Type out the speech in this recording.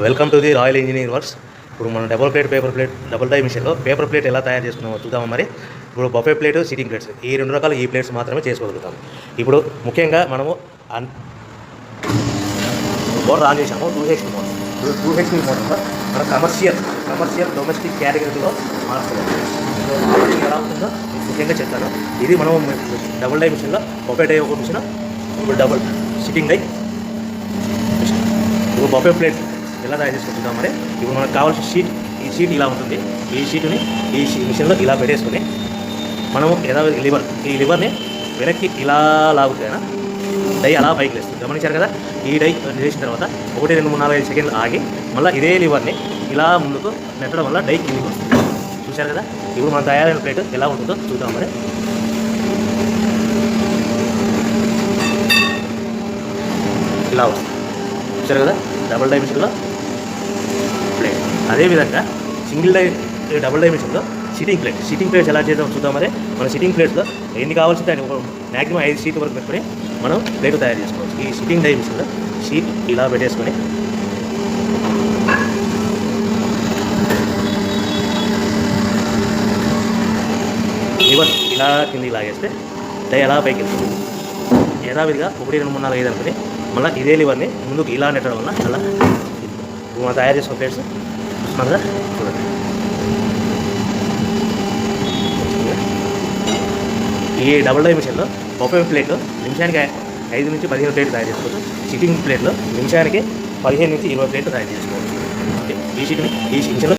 Welcome to the royal engineering works. ఇప్పుడు మనం double die మిషన్లో పేపర్ ప్లేట్ ఎలా తయారు చేసుకున్నామో చూద్దాము. మరి ఇప్పుడు బఫే ప్లేట్, సిట్టింగ్ ప్లేట్స్, ఈ రెండు రకాల ఈ ప్లేట్స్ మాత్రమే చేసుకోగలుగుతాము. ఇప్పుడు ముఖ్యంగా మనము మోటార్ ఆన్ చేసాము, 2HP మోటార్. 2HP మోటార్లో మనం కమర్షియల్ డొమెస్టిక్ కేటగిరీలో మార్చుకోవాలి. ఎలా ఉంటుందో ముఖ్యంగా చెప్తాను. ఇది మనం డబుల్ డై మిషన్లో బఫే డై ఒక మిషన్, ఇప్పుడు డబుల్ సిట్టింగ్ డై మిషన్. ఇప్పుడు బఫే ప్లేట్ ఎలా తయారు చేసుకుంటున్నాం. మరి ఇప్పుడు మనకు కావాల్సిన షీట్, ఈ షీట్ ఇలా ఉంటుంది. ఈ షీట్ని ఈ మిషన్లో ఇలా పెట్టేసుకుని మనము ఈ లివర్ని వెనక్కి ఇలా లాగుతాయినా డై అలా పైకి లేస్తుంది. గమనించారు కదా. ఈ డై చేసిన తర్వాత 1, 2, 3, 4, 5 సెకండ్లు ఆగి మళ్ళీ ఇదే లివర్ని ఇలా ముందుకు నెట్టడం వల్ల డై కిందికి వస్తుంది. చూశారు కదా. ఇప్పుడు మనం తయారైన ప్లేట్ ఎలా ఉంటుందో చూద్దాం. మరి ఇలా వస్తుంది. చూశారు కదా. డబుల్ డై మిషన్లో ప్లేట్. అదేవిధంగా డబుల్ డై మిషన్లో సిట్టింగ్ ప్లేట్స్ ఎలా చేద్దాం చూద్దాం. మరి మన సిట్టింగ్ ప్లేట్స్లో ఎన్ని కావాల్సింటే అని మ్యాక్సిమం 5 షీట్ వరకు పెట్టుకొని మనం ప్లేట్ తయారు చేసుకోవచ్చు. ఈ సిట్టింగ్ డై మిషన్లో షీట్ ఇలా పెట్టేసుకొని లివర్ ఇలా కిందికి లాగేస్తే డై ఎలా పైకి వెళ్తుంది. యథావిధిగా 1, 2, 3, 4, 5 అనుకుని మళ్ళీ ఇదే లివర్ని ముందుకు ఇలా నెట్టడం వల్ల అలా మనం తయారు చేసుకున్న ప్లేట్స్ చూస్తున్నాం కదా. చూడండి. ఈ డబుల్ డై మిషన్లో బఫే ప్లేట్లో నిమిషానికి 5 నుంచి 15 ప్లేట్లు తయారు చేసుకోవచ్చు. సిట్టింగ్ ప్లేట్లో నిమిషానికి 15 నుంచి 20 ప్లేట్లు తయారు చేసుకోవచ్చు. ఈ మిషన్లో